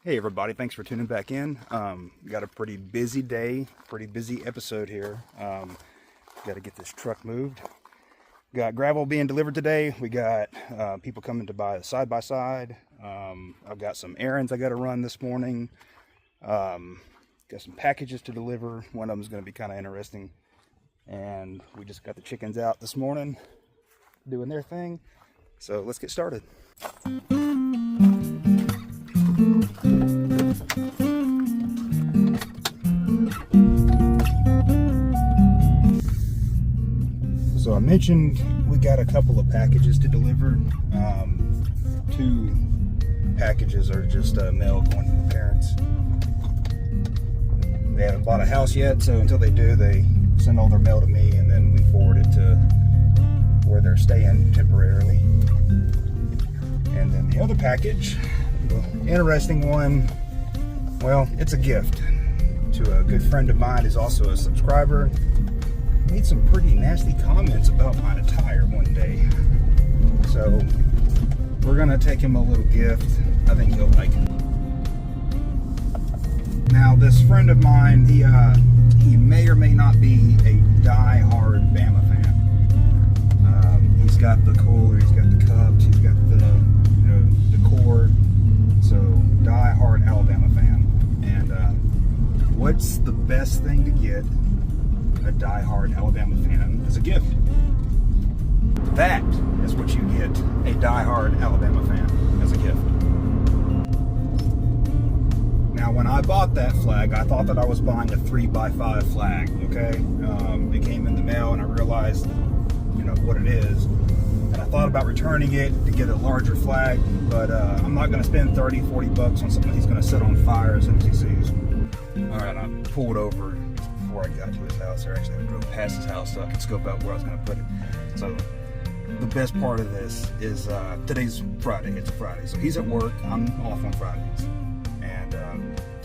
Hey everybody, thanks for tuning back in. Got a pretty busy day, pretty busy episode here. Got to get this truck moved. Got gravel being delivered today. We got people coming to buy the side-by-side. I've got some errands I got to run this morning. Got some packages to deliver. One of them is going to be kind of interesting. And we just got the chickens out this morning doing their thing. So let's get started. So I mentioned we got a couple of packages to deliver. Two packages are just mail going to the parents. They haven't bought a house yet, so until they do, they send all their mail to me, and then we forward it to where they're staying temporarily. And then the other package, the interesting one, well, it's a gift to a good friend of mine who's also a subscriber. Made some pretty nasty comments about my attire one day. So we're gonna take him a little gift. I think he'll like it. Now this friend of mine, he may or may not be a die-hard Bama fan. He's got the cooler, he's got the cups, he's got the the cord. So die-hard Alabama fan. And what's the best thing to get a die-hard Alabama fan as a gift? That is what you get a die-hard Alabama fan as a gift. Now, when I bought that flag, I thought that I was buying a 3x5 flag, okay? It came in the mail and I realized, what it is. And I thought about returning it to get a larger flag, but I'm not gonna spend 30, 40 bucks on something he's gonna set on fire as soon as he sees. All right, I pulled over before I got to his house, or actually I drove past his house so I could scope out where I was going to put it. So the best part of this is today's Friday. It's a Friday, so he's at work. I'm off on Fridays, and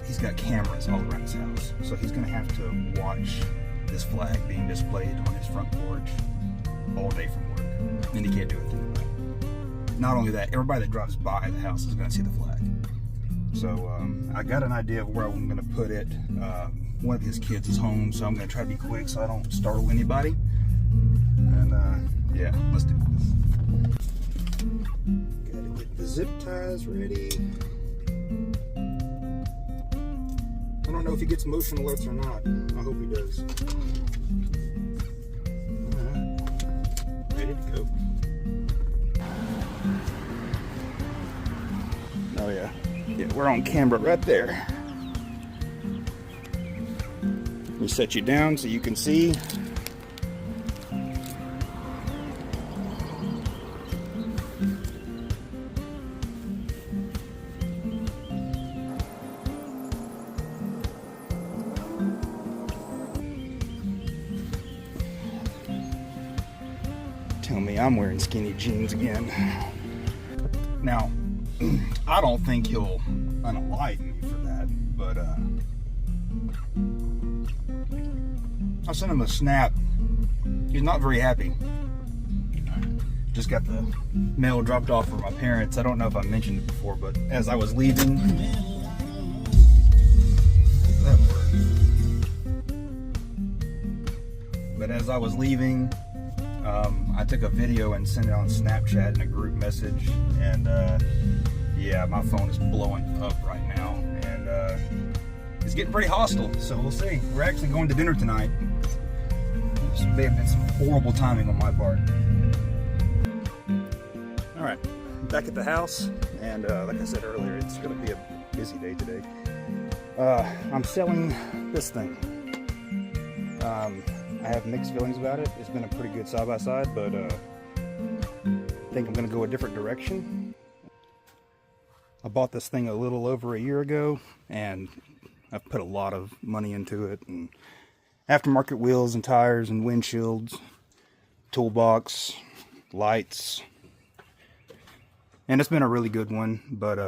he's got cameras all around his house. So he's going to have to watch this flag being displayed on his front porch all day from work, and he can't do it anyway. Not only that, everybody that drives by the house is going to see the flag. So I got an idea of where I'm going to put it. One of his kids is home, so I'm going to try to be quick so I don't startle anybody. And yeah, let's do this. Gotta get the zip ties ready. I don't know if he gets motion alerts or not. I hope he does. Alright, ready to go. Oh yeah. Yeah, we're on camera right there. We set you down so you can see. Tell me I'm wearing skinny jeans again. Now, I don't think he'll unalight me for that, but I sent him a snap. He's not very happy. Just got the mail dropped off from my parents. I don't know if I mentioned it before, but as I was leaving, I took a video and sent it on Snapchat in a group message, and yeah, my phone is blowing up right now, and it's getting pretty hostile, so we'll see. We're actually going to dinner tonight. This may have been some horrible timing on my part. Alright, back at the house, and like I said earlier, it's going to be a busy day today. I'm selling this thing. I have mixed feelings about it. It's been a pretty good side-by-side, but I think I'm going to go a different direction. I bought this thing a little over a year ago, and I've put a lot of money into it, and aftermarket wheels and tires and windshields, toolbox, lights, and it's been a really good one. But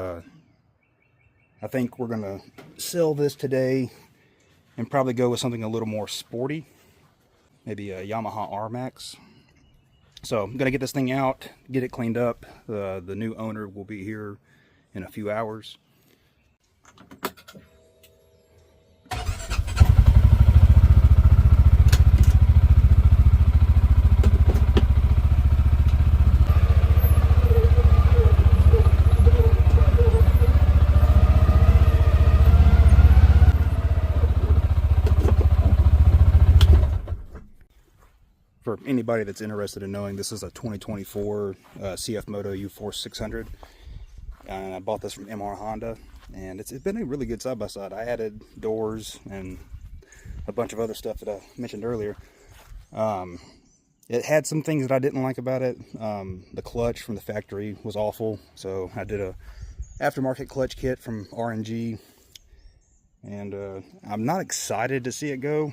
I think we're gonna sell this today and probably go with something a little more sporty, maybe a Yamaha R-Max. So I'm gonna get this thing out, get it cleaned up. The new owner will be here in a few hours. For anybody that's interested in knowing, this is a 2024 CF Moto U-Force 600. And I bought this from MR Honda, and it's been a really good side-by-side. I added doors and a bunch of other stuff that I mentioned earlier. It had some things that I didn't like about it. The clutch from the factory was awful, so I did a aftermarket clutch kit from R&G, and I'm not excited to see it go.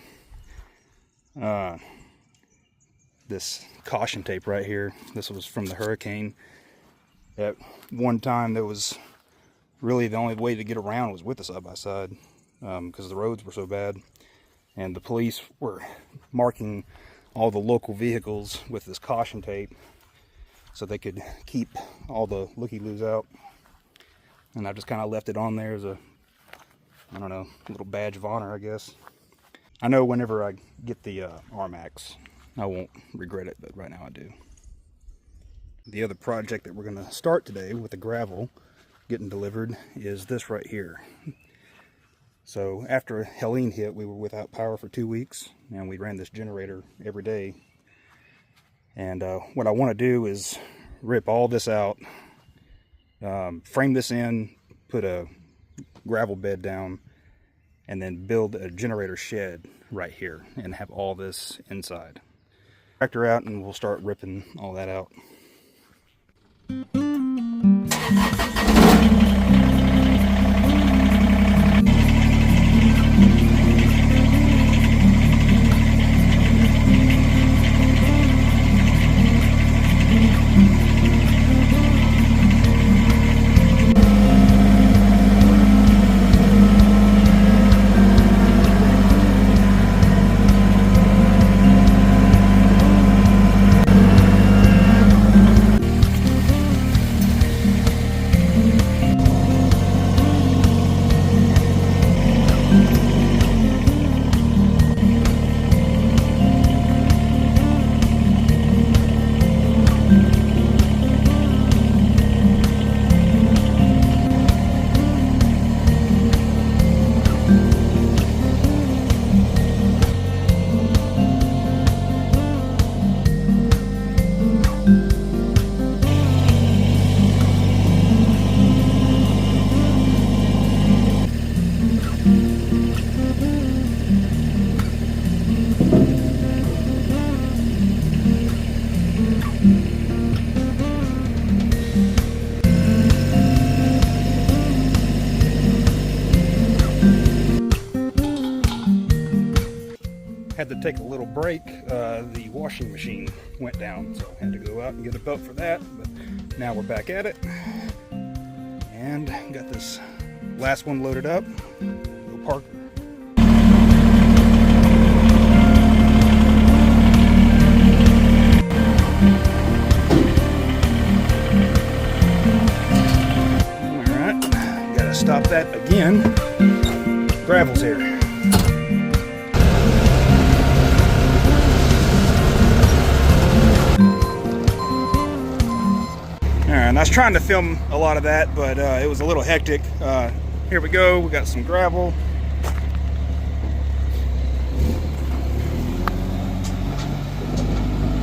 This caution tape right here, this was from the Hurricane. At one time, there was really the only way to get around was with the side-by-side, because the roads were so bad, and the police were marking all the local vehicles with this caution tape so they could keep all the looky-loos out. And I just kind of left it on there as a, I don't know, little badge of honor, I guess. I know whenever I get the R-Max, I won't regret it, but right now I do. The other project that we're going to start today with the gravel getting delivered is this right here. So after Helene hit, we were without power for 2 weeks, and we ran this generator every day. And what I want to do is rip all this out, frame this in, put a gravel bed down, and then build a generator shed right here and have all this inside. Tractor out, and we'll start ripping all that out. Had to take a little break. The washing machine went down, so I had to go out and get a belt for that, but now we're back at it and got this last one loaded up. Go Parker. Alright, gotta stop that again. Gravel's here. And I was trying to film a lot of that, but it was a little hectic. Here we go, we got some gravel.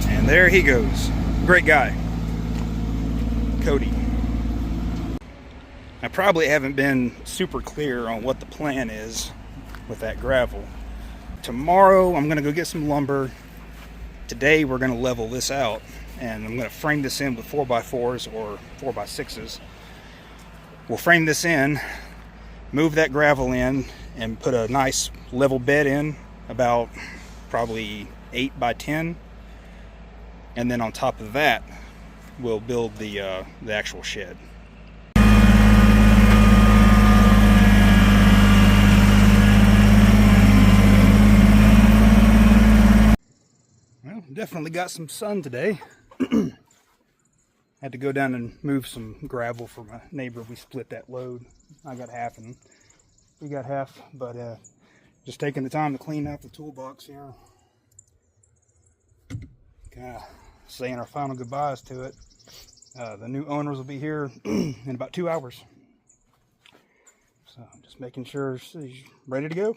And there he goes. Great guy. Cody. I probably haven't been super clear on what the plan is with that gravel. Tomorrow I'm gonna go get some lumber. Today we're gonna level this out. And I'm going to frame this in with 4x4s or 4x6s. We'll frame this in, move that gravel in, and put a nice level bed in, about probably 8x10. And then on top of that, we'll build the actual shed. Well, definitely got some sun today. Had to go down and move some gravel for my neighbor. We split that load. I got half and We got half, but just taking the time to clean out the toolbox here. Kind of saying our final goodbyes to it. The new owners will be here in about 2 hours. So just making sure she's ready to go.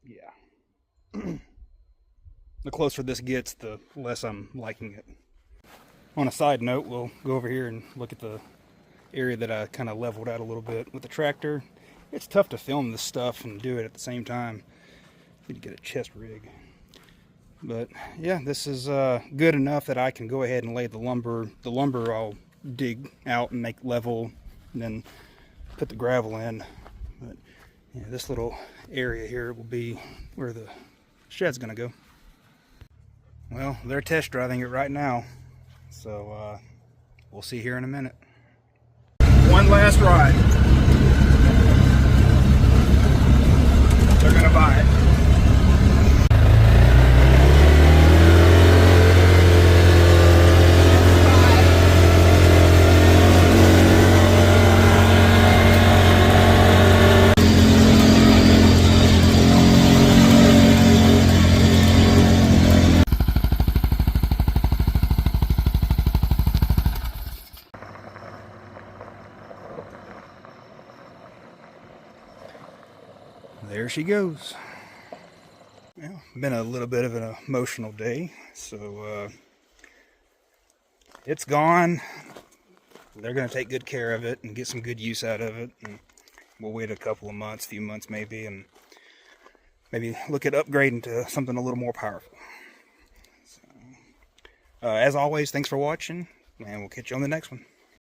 Yeah. The closer this gets, the less I'm liking it. On a side note, we'll go over here and look at the area that I kind of leveled out a little bit with the tractor. It's tough to film this stuff and do it at the same time. Need to get a chest rig. But yeah, this is good enough that I can go ahead and lay the lumber. The lumber I'll dig out and make level, and then put the gravel in. But yeah, this little area here will be where the shed's gonna go. Well, they're test driving it right now, so we'll see here in a minute. One last ride. They're gonna buy it. There she goes. Well, been a little bit of an emotional day, so it's gone. They're going to take good care of it and get some good use out of it, and we'll wait a couple of months, few months maybe, and maybe look at upgrading to something a little more powerful. So, as always, thanks for watching, and we'll catch you on the next one.